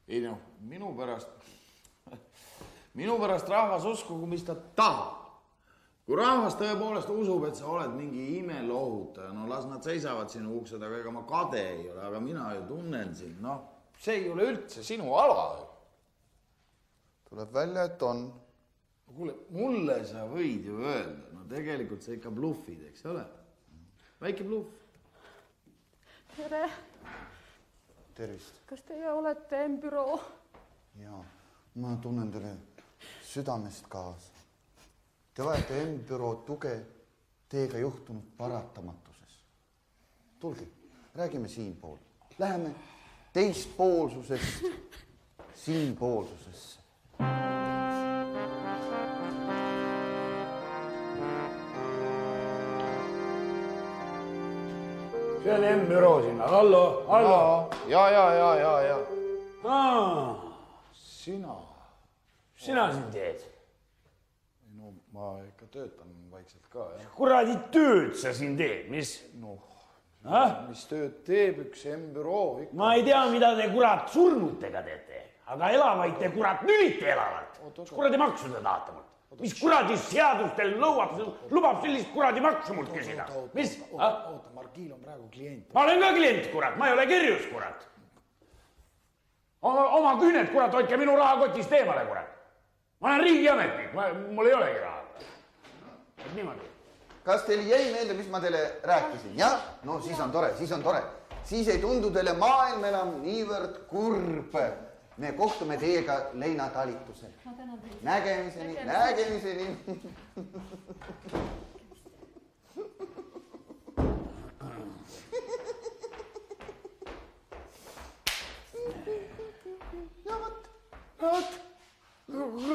Ei noh, minu pärast rahvas uskugu, mis ta tahab. Kui rahvas tõepoolest usub, et sa oled mingi imelohutaja, no las nad seisavad sinu ukse taga, ega ma kade ei ole, aga mina ju tunnen sind, noh, see ei ole üldse sinu ala. Tuleb välja, et on. Kuule, mulle sa võid ju öelda, no tegelikult sa ikka bluffid, eks ole? Väike bluff. Tere. Tervist. Kas teie olete M-büroo? Jaa, ma tunnen teile südamest kaasa. Te vajate M-büroo tuge teiega juhtunud paratamatuses. Tulge, räägime siinpool. Läheme teispoolsusest siinpoolsusesse. See on M-büroo sinna. Hallo. Ja. Sina siin teed? No ma ikka töötan vaikselt ka, jah. Kuradi tööd sa siin teed, mis? Mis tööd teeb üks M-büroo ikka? Ma ei tea, mida te kurat surnutega teete, aga elavaid te kurat nülite elavalt. Mis kuradi maksu te tahate mult? Mis kuradi seadustel lubab sellist kuradi maksu mult küsida? Mis? Oota, Margil on praegu klient. Ma olen ka klient, kurat, ma ei ole kirjus, kurat. Oma küüned, kurat, hoidke minu rahakotist eemale, kurat. Ma olen riigiametnik, mul ei olegi raha. Niimoodi. Kas teil jäi meelde, mis ma teile rääkisin? Jah? No siis on tore. Siis ei tundu teile maailm enam niivõrd kurb. Me kohtume teiega leinatalitusel. Nägemiseni. Ja vot.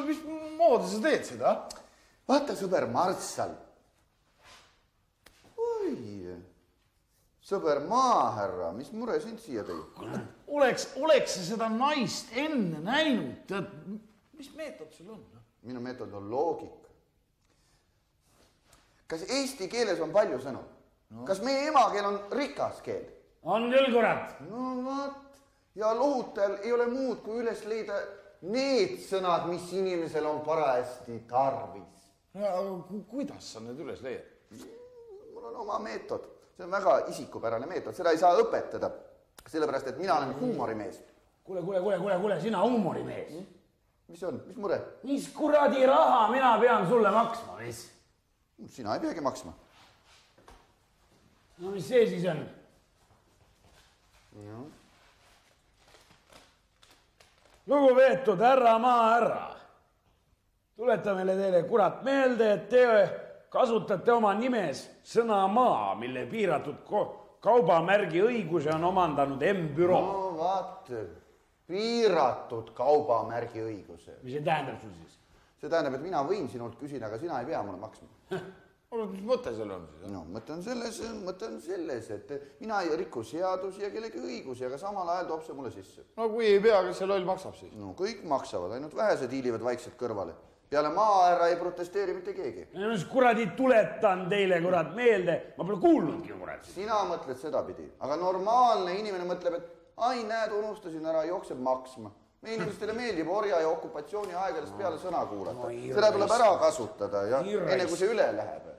Mis moodi sa teed seda? Vaata, sõber Marssal. Oi, sõber Maahärra, mis mure sind siia tõi? Oleks sa seda naist enne näinud, tead, mis meetod sul on? Minu meetod on loogika. Kas eesti keeles on palju sõnu? No. Kas meie emakeel on rikas keel? On küll, kurat. No vaat, ja lohutajal ei ole muud kui üles leida need sõnad, mis inimesel on parajasti tarvis. Aga kuidas sa need üles leiad? Mul on oma meetod. See on väga isikupärane meetod. Seda ei saa õpetada, sellepärast, et mina olen huumorimees. Kuule, sina huumorimees. Mis on? Mis mure? Mis kuradi raha mina pean sulle maksma, mis? Sina ei peagi maksma. No mis see siis on? No. Lugupeetud härra Maahärra, tuletame teile kurat meelde, et te kasutate oma nimes sõna maa, mille piiratud kaubamärgi õiguse on omandanud M-büroo. No vaat, piiratud kaubamärgi õiguse. Mis see tähendab sul siis? See tähendab, et mina võin sinult küsida, aga sina ei pea mulle maksma. Mis mõte seal on siis? No, mõte on selles, et mina ei riku seadusi ja kellegi õigusi, aga samal ajal toob see mulle sisse. No kui ei pea, kes see loll maksab siis? No kõik maksavad, ainult vähesed hiilivad vaikselt kõrvale. Peale Maahärra ei protesteeri mitte keegi. Mis kuradi tuletan teile kurat meelde, ma pole kuulnudki kurat. Sina mõtled sedapidi, aga normaalne inimene mõtleb, et ai näed, unustasin ära, jookseb maksma. Me inimestele meeldib orja ja okupatsiooni aegadest peale sõna kuulata. Seda tuleb ära kasutada ja enne kui see üle läheb.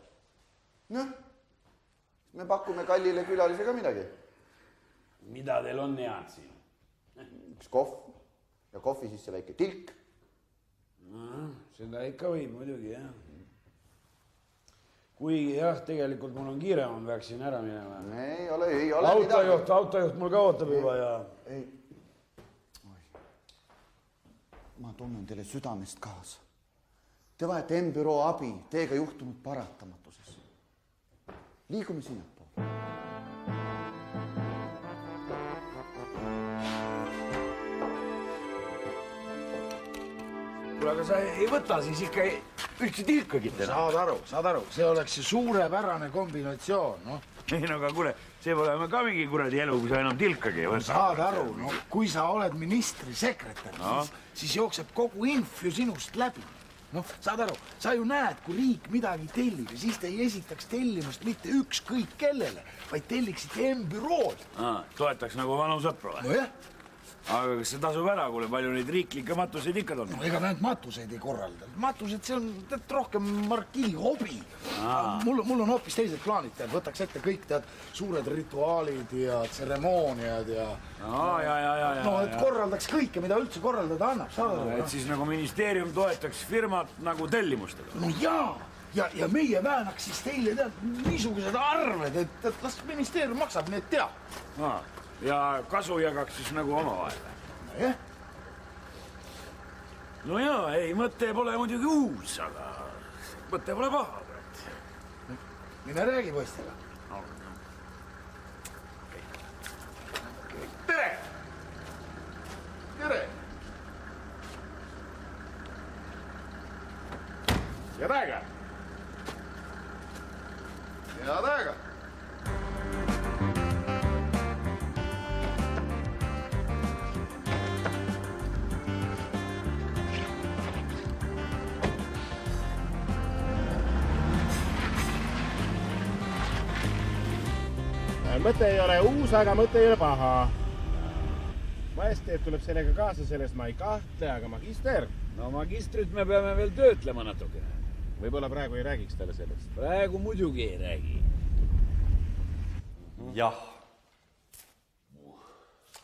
Noh, me pakume kallile külalise ka midagi. Mida teil on head siin? Üks kohv ja kohvi sisse väike tilk. Seda ikka võib muidugi, jah. Kuigi jah, tegelikult mul on kiire, ma peaksin ära minema. Ei ole Autojuht mul ka ootab juba ja... Ei. Ma tunnen teile südamest kaasa. Te vajate M-büroo abi teiega juhtunud paratamatuses. Liigume sinnapoole. Kuule, aga sa ei võta siis ikka üldse tilkagi täna. Saad aru, see oleks ju suurepärane kombinatsioon, noh. Ei, no aga kuule, see pole ka mingi kuradi elu, kui sa enam tilkagi ei võta. Saad aru, no kui sa oled ministri sekretär, siis jookseb kogu inf ju sinust läbi. Noh, saad aru, sa ju näed, kui riik midagi tellib ja siis te ei esitaks tellimust mitte ükskõik kellele, vaid telliksite M-bürood. Toetaks nagu vanu sõpru või? Nojah, aga kas see tasub ära, kuule, palju neid riiklikke matuseid ikka on? No ega need matuseid ei korralda. Matused, see on rohkem markii hobi. Mul on hoopis teised plaanid, tead, võtaks ette kõik, tead, suured rituaalid ja tseremooniad ja... No, et korraldaks kõike, mida üldse korraldada annab, saada. Et siis nagu ministeerium toetaks firmat nagu tellimustega. No jaa, ja meie väänaks siis teile, tead, niisugused arved, et las ministeerium maksab, need teab. Ja kasu jagaks siis nagu omavahel. Jah. No jaa, ei, mõte pole muidugi uus, aga mõte pole paha. Mine räägi poistega. Tere! Tere! Head aega! Head aega! Mõte ei ole uus, aga mõte ei ole paha. Majesteet tuleb sellega kaasa, sellest ma ei kahtle, aga magister... No magistrit me peame veel töötlema natuke. Võib-olla praegu ei räägiks talle sellest. Praegu muidugi ei räägi. Jah.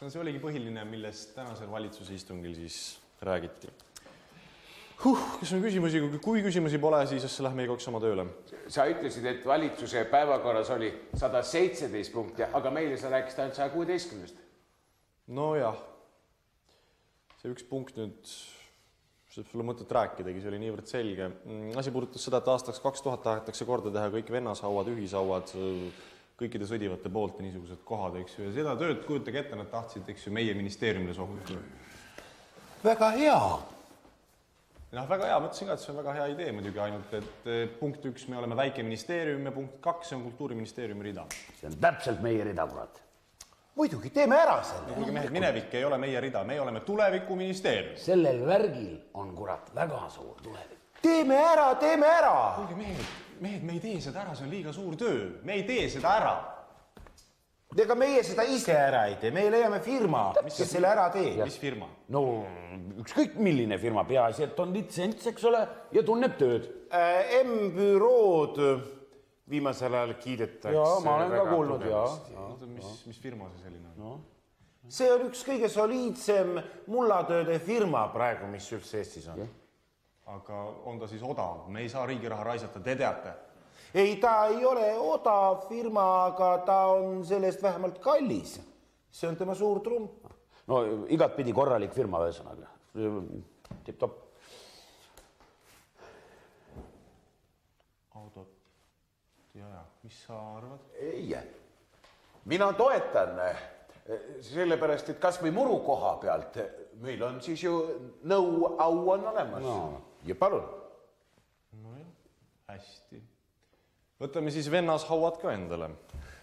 See oligi põhiline, millest tänasel valitsuse istungil siis räägiti. Kas on küsimusi? Kui küsimusi pole, siis lähme igaüks oma tööle. Sa ütlesid, et valitsuse päevakorras oli 117 punkti, aga meile sa rääkisid ainult 116. No jah. See üks punkt nüüd, sulle mõtet rääkidagi, see oli niivõrd selge. Asi puudutas seda, et aastaks 2000 tahetakse korda teha kõik vennashauad, ühishauad, kõikide sõdivate poolt ja niisugused kohad, eks ju. Ja seda tööd kujutage ette, nad tahtsid, eks ju, meie ministeeriumile sohutada. Väga hea. Väga hea, mõtlesin ka, et see on väga hea idee muidugi ainult, et punkt 1, me oleme väike ministeerium ja punkt 2, see on kultuuriministeeriumi rida. See on täpselt meie rida, kurat. Muidugi, teeme ära selle. Kuigi mehed, minevik ei ole meie rida, me oleme tulevikuministeerium. Sellel värgil on, kurat, väga suur tulevik. Teeme ära! Kuulge, mehed, me ei tee seda ära, see on liiga suur töö. Me ei tee seda ära. Ega meie seda ise ära ei tee, me leiame firma, kes selle ära teeb. Mis firma? No, ükskõik milline firma, peaasi, et on litsents, eks ole, ja tunneb tööd. M-bürood viimasel ajal kiidetakse. Jaa, ma olen ka kuulnud, Mis firma see selline on? See on üks kõige soliidsem mullatööde firma praegu, mis üldse Eestis on. Aga on ta siis odav? Me ei saa riigi raha raisata, te teate. Ei, ta ei ole odav firma, aga ta on sellest vähemalt kallis. See on tema suur trump. No, igatpidi korralik firma ühesõnaga. Tip-top. Autot. Ja, mis sa arvad? Ei, mina toetan sellepärast, et kas või muru koha pealt meil on siis ju nõu-au on olemas. Ja palun. Hästi. Võtame siis vennashauad ka endale.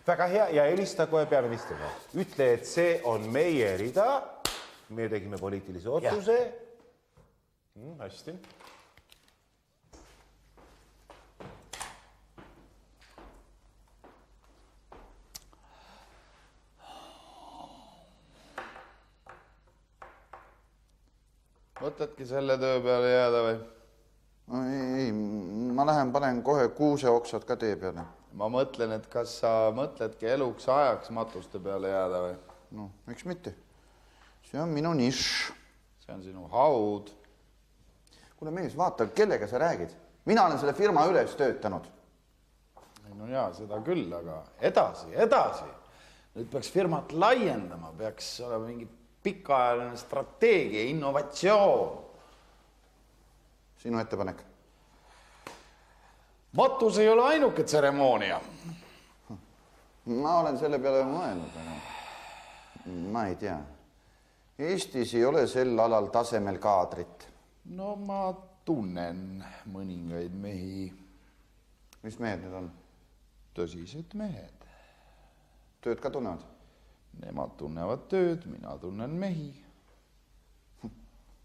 Väga hea ja helista kohe peaministrile. Ütle, et see on meie rida. Me tegime poliitilise otsuse. Hästi. Mõtledki selle töö peale jääda või? Ei, ma lähen panen kohe kuuseoksad ka tee peale. Ma mõtlen, et kas sa mõtledki eluks ajaks matuste peale jääda või? No, miks mitte? See on minu nišš. See on sinu haud. Kuule mees, vaata, kellega sa räägid. Mina olen selle firma üles töötanud. No jaa, seda küll, aga edasi. Nüüd peaks firmat laiendama, peaks olema mingi pikaajaline strateegia, innovatsioon. Sinu ettepanek? Matus ei ole ainuke tseremoonia. Ma olen selle peale mõelnud, aga ma ei tea. Eestis ei ole sel alal tasemel kaadrit. No ma tunnen mõningaid mehi. Mis mehed need on? Tõsised mehed. Tööd ka tunnevad? Nemad tunnevad tööd, mina tunnen mehi.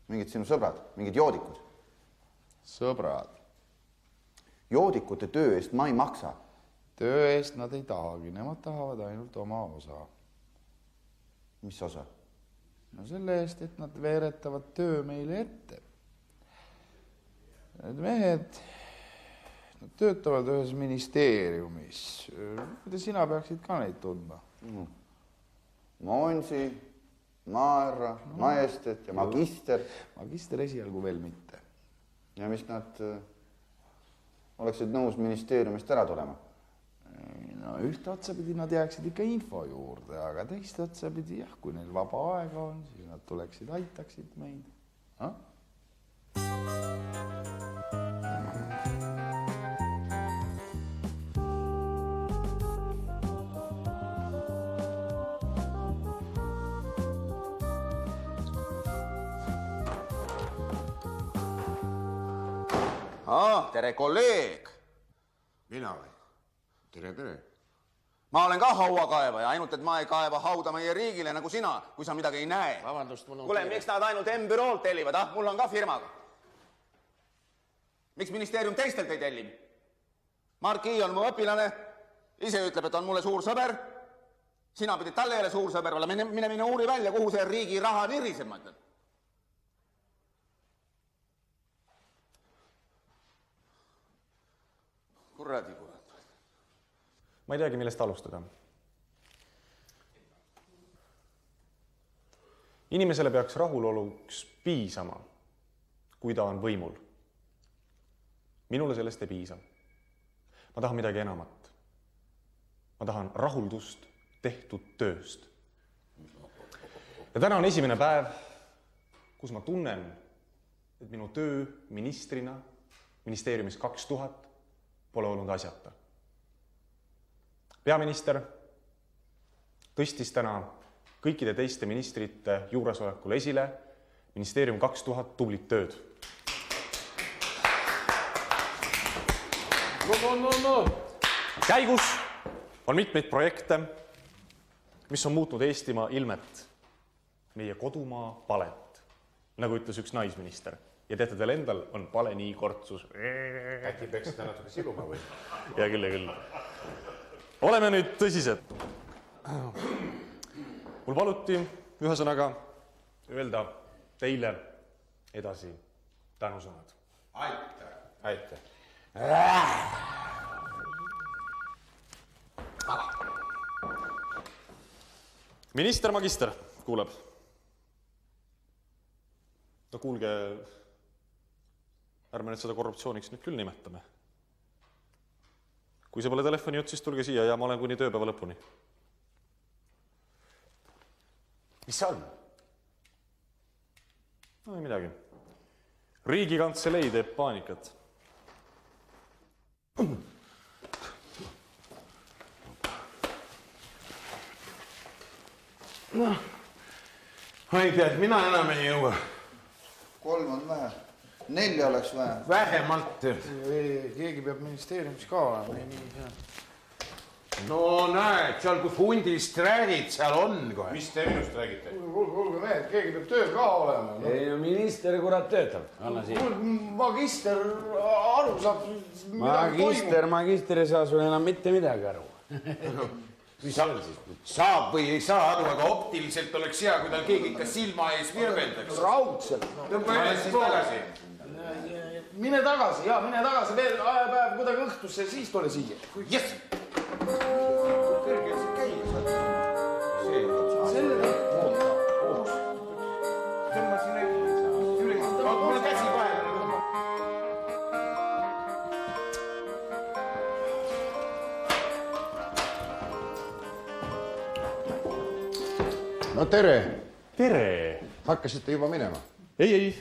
Mingid sinu sõbrad, mingid joodikud? Sõbrad. Joodikute töö eest ma ei maksa. Töö eest nad ei tahagi, nemad tahavad ainult oma osa. Mis osa? no selle eest, et nad veeretavad töö meile ette. Need mehed, nad töötavad ühes ministeeriumis. Mida sina peaksid ka neid tundma? Moonsi, Maarra, Majestet ja Magister. Magister esialgu veel mitte. Ja mis nad oleksid nõus ministeeriumist ära tulema? No ühte otsapidi nad jääksid ikka info juurde, aga teist otsapidi jah, kui neil vaba aega on, siis nad tuleksid, aitaksid meid. Ha? Tere, kolleeg! Mina või? Tere, tere. Ma olen ka hauakaevaja, ainult et ma ei kaeva hauda meie riigile nagu sina, kui sa midagi ei näe. Vabandust, mul on Kuule, miks nad ainult M-büroolt tellivad, Mul on ka firmaga. Miks ministeerium teistelt ei telli? Marki on mu õpilane, ise ütleb, et on mulle suur sõber. Sina pidid talle jälle suur sõber olla, mine uuri välja, kuhu see riigi raha niriseb, ma ütlen. Kuradi. Ma ei teagi, millest alustada. Inimesele peaks rahuloluks piisama, kui ta on võimul. Minule sellest ei piisa. Ma tahan midagi enamat. Ma tahan rahuldust tehtud tööst. Ja täna on esimene päev, kus ma tunnen, et minu töö ministrina ministeeriumis 2000 pole olnud asjata. Peaminister tõstis täna kõikide teiste ministrite juuresolekul esile ministeerium 2000 tublit tööd. Käigus on mitmeid projekte, mis on muutnud Eestimaa ilmet, meie kodumaa palet, nagu ütles üks naisminister. Ja teate, teil endal on pale nii kortsus. Äkki peaks seda natuke siluma või? Ja küll. Oleme nüüd tõsised. Mul paluti ühesõnaga öelda teile edasi tänusõnad. Aitäh. Minister Magister kuuleb. No kuulge, ärme nüüd seda korruptsiooniks nüüd küll nimetame. Kui see pole telefoni jutt, siis tulge siia ja ma olen kuni tööpäeva lõpuni. Mis see on? No ei midagi. Riigikantselei teeb paanikat. No, ma ei tea, et mina enam ei jõua. 3 on vähe. 4 oleks vähe. Vähemalt. Keegi peab ministeeriumis ka olema. No näed, seal kus hundist räägid, seal on kohe. Mis te minust räägite? Kuulge mehed, keegi peab tööl ka olema. Ei, no minister kurat töötab. Anna siia. Magister aru saab, Magister ei saa sulle enam mitte midagi aru. Mis on siis? Saab või ei saa aru, aga optiliselt oleks hea, kui tal keegi ikka silma ees virbeldaks. raudselt. Tõmba üles siis tagasi. Mine tagasi, veel ajapäev kuidagi õhtusse, siis tule siia. Jess! Kõrgel see käia saab. Selle Tõmba sinna üle. Mul on käsi vahel. No tere! Tere! Hakkasite juba minema? Ei.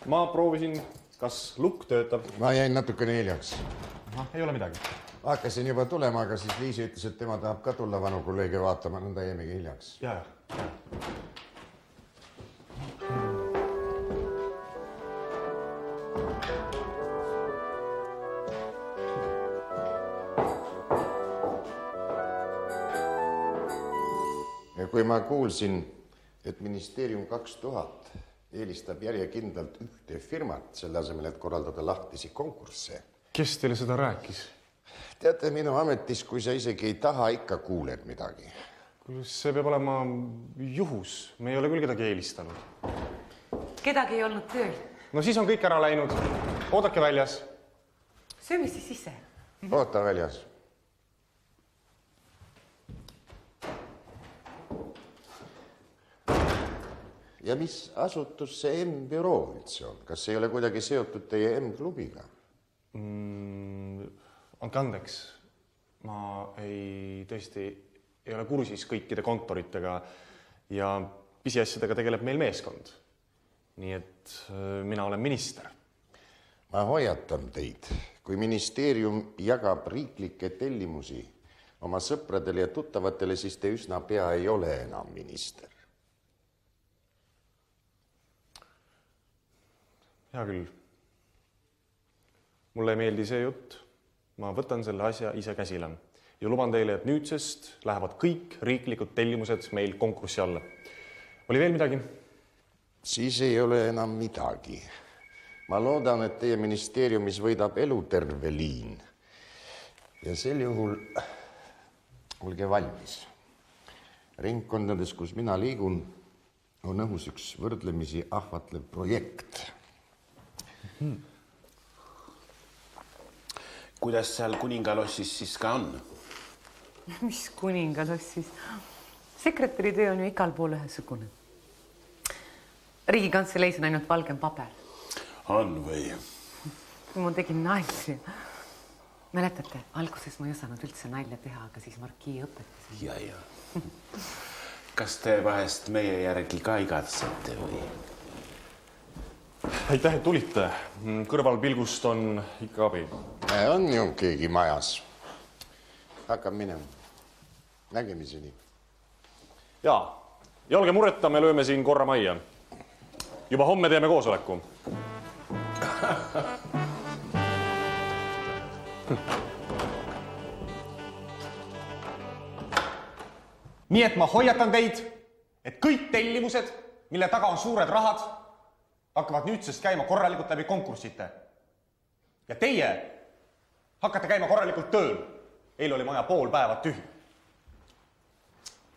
Ma proovisin, kas lukk töötab. Ma jäin natukene hiljaks. Ei ole midagi. Hakkasin juba tulema, aga siis Liisi ütles, et tema tahab ka tulla vanu kolleege vaatama, nõnda jäimegi hiljaks. Jaa. Ja kui ma kuulsin, et ministeerium 2000 eelistab järjekindlalt ühte firmat, selle asemel, et korraldada lahtisi konkursse. Kes teile seda rääkis? Teate, minu ametis, kui sa isegi ei taha, ikka kuuled midagi. See peab olema juhus. Me ei ole küll kedagi eelistanud. Kedagi ei olnud tööl. No siis on kõik ära läinud. Oodake väljas. Sööme siis sisse. Oota väljas. Ja mis asutus see M-büroo üldse on? Kas ei ole kuidagi seotud teie M-klubiga? Andke andeks. Ma tõesti ei ole kursis kõikide kontoritega ja pisiasjadega tegeleb meil meeskond. Nii et mina olen minister. Ma hoiatan teid. Kui ministeerium jagab riiklikke tellimusi oma sõpradele ja tuttavatele, siis te üsna pea ei ole enam minister. Hea küll. Mulle ei meeldi see jutt. Ma võtan selle asja ise käsile ja luban teile, et nüüdsest lähevad kõik riiklikud tellimused meil konkurssi alla. Oli veel midagi? Siis ei ole enam midagi. Ma loodan, et teie ministeeriumis võidab eluterve liin. Ja sel juhul olge valmis. Ringkondades, kus mina liigun, on õhus üks võrdlemisi ahvatlev projekt. Kuidas seal kuningalossis siis ka on? Mis kuningalossis? Sekretäri töö on ju igal pool ühesugune. Riigikantseleis on ainult valgem paber. On või? Ma tegin nalja. Mäletate, alguses ma ei osanud üldse nalja teha, aga siis Markii õpetas. Ja. Kas te vahest meie järgi ka igatsete või? Aitäh, et tulite. Kõrvalpilgust on ikka abi. On ju keegi majas. Hakkab minema. Nägemiseni. Jaa. Ja olge mureta, me lööme siin korra majja. Juba homme teeme koosoleku. Nii et ma hoiatan teid, et kõik tellimused, mille taga on suured rahad, hakkavad nüüdsest käima korralikult läbi konkursite. Ja teie hakkate käima korralikult tööl. Eile oli maja pool päeva tühi.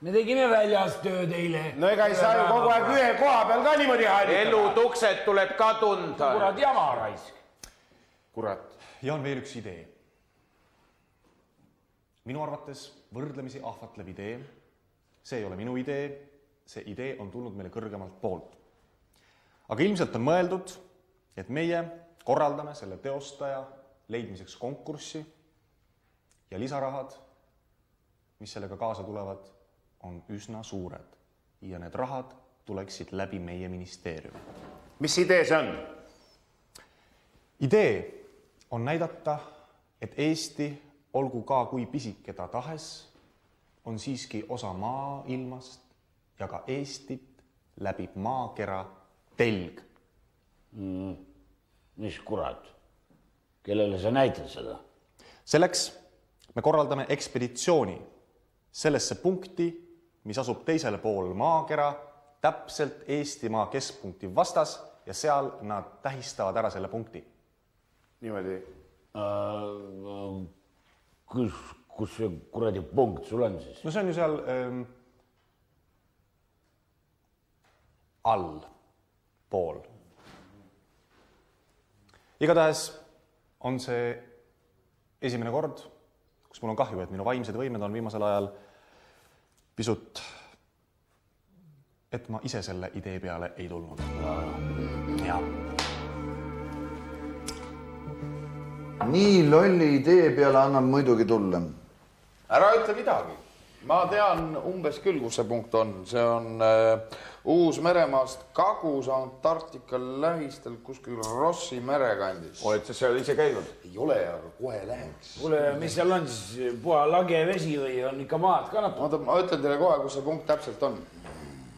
Me tegime väljas tööd eile. No ega ei saa ju kogu aeg ühe koha peal ka niimoodi hallitada. Elutukset tuleb ka tunda. Kurat jama raisk. Kurat. Ja on veel üks idee. Minu arvates võrdlemisi ahvatlev idee. See ei ole minu idee. See idee on tulnud meile kõrgemalt poolt. Aga ilmselt on mõeldud, et meie korraldame selle teostaja leidmiseks konkurssi ja lisarahad, mis sellega kaasa tulevad, on üsna suured. Ja need rahad tuleksid läbi meie ministeeriumi. Mis idee see on? Idee on näidata, et Eesti, olgu ka kui pisike ta tahes, on siiski osa maailmast ja ka Eestit läbib maakera telg. Mis kurat? Kellele sa näitad seda? Selleks me korraldame ekspeditsiooni sellesse punkti, mis asub teisele pool maakera, täpselt Eestimaa keskpunkti vastas ja seal nad tähistavad ära selle punkti. Niimoodi. Kus see kuradi punkt sul on siis? No see on ju seal all pool. Igatahes on see esimene kord, kus mul on kahju, et minu vaimsed võimed on viimasel ajal pisut, et ma ise selle idee peale ei tulnud. Ja. Nii lolli idee peale annab muidugi tulla. Ära ütle midagi. Ma tean umbes küll, kus see punkt on. See on Uus-Meremaast Kagus Antarktika lähistel kuskil Rossi merekandis. Oled sa seal ise käinud? Ei ole, aga kohe läheks. Kuule, mis seal on siis? Puha lage vesi või on ikka maad ka natuke? Ma ütlen teile kohe, kus see punkt täpselt on.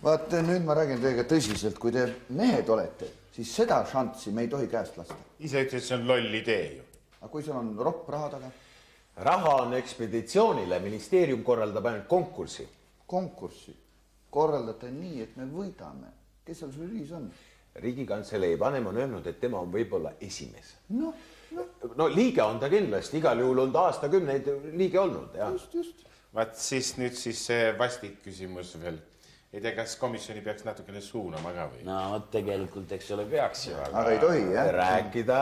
Vaat nüüd ma räägin teiega tõsiselt, kui te mehed olete, siis seda šanssi me ei tohi käest lasta. Ise ütles, et see on loll idee ju. Aga kui seal on ropp raha taga? Raha on ekspeditsioonile, ministeerium korraldab ainult konkurssi. Konkurssi korraldate nii, et me võidame. Kes seal žüriis on? Riigikantselei vanem on öelnud, et tema on võib-olla esimees. No liige on ta kindlasti, igal juhul on ta aastakümneid liige olnud. Ja. Just. vaat siis nüüd siis see vastik küsimus veel. Ei tea, kas komisjoni peaks natukene suunama ka või? No vot tegelikult, eks ole, peaks ju. Aga ei tohi, jah? Rääkida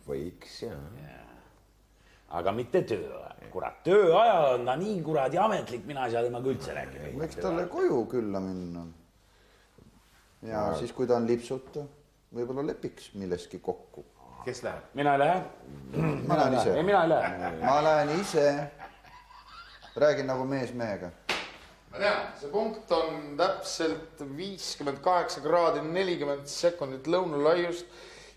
võiks, jah. Aga mitte tööajal. Kurat, tööajal on ta nii kuradi ametlik, mina ei saa temaga üldse rääkida. Võiks talle koju külla minna. Ja siis, kui ta on lipsuta, võib-olla lepiks milleski kokku. Kes läheb? Mina ei lähe. Ma lähen ise. Ei, mina ei lähe. Ma lähen ise. Räägin nagu mees mehega. Ma tean, see punkt on täpselt 58 kraadi 40 sekundit lõunalaiust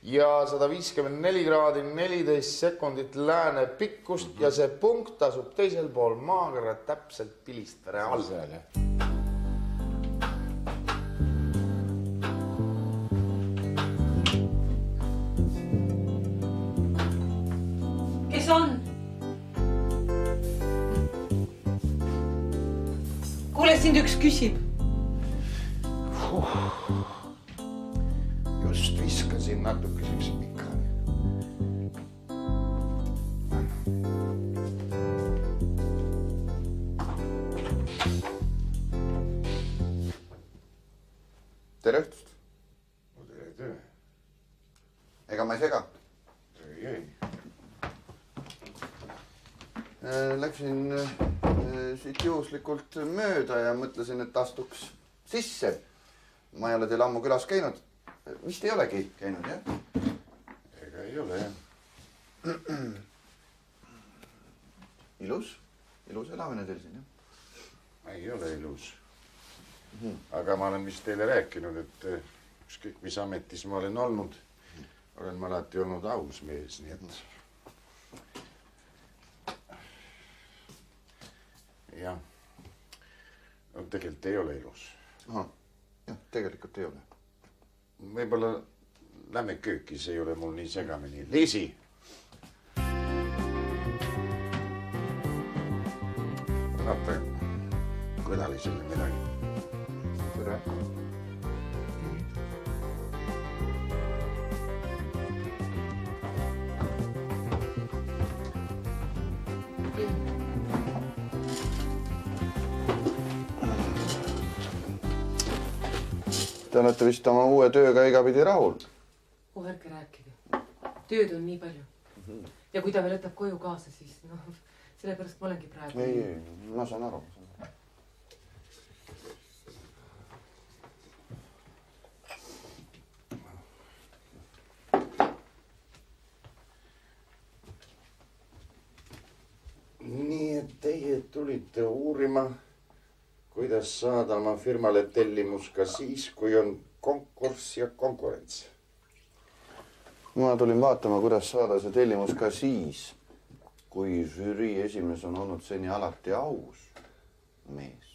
ja 154 kraadi 14 sekundit lääne pikkust ja see punkt asub teisel pool maakera täpselt Pilistvere all. Kes on? Kuule, sind üks küsib. Just viskasin natukeseks pikali. Tere õhtust. Tere. Ega ma ei sega? Ei. Läksin siit juhuslikult mööda ja mõtlesin, et astuks sisse. Ma ei ole teil ammu külas käinud. Vist ei olegi käinud, jah? Ega ei ole, jah. Ilus elamine teil siin, jah? Ei ole ilus. Aga ma olen vist teile rääkinud, et ükskõik mis ametis ma olen olnud, olen ma alati olnud aus mees, nii et... Jah, no tegelikult ei ole ilus. Aha, jah, tegelikult ei ole. Võib-olla lähme köökis, ei ole mul nii segamini. Liisi! Vaata, kõdalisele midagi. Tere. Te olete vist oma uue tööga igapidi rahul. Ärge rääkige. Tööd on nii palju. Ja kui ta veel võtab koju kaasa, siis sellepärast ma olengi praegu. Ei, ma saan aru. Nii, et teie tulite uurima, kuidas saada oma firmale tellimus ka siis, kui on konkurss ja konkurents. Ma tulin vaatama, kuidas saada see tellimus ka siis, kui žürii esimees on olnud seni alati aus mees.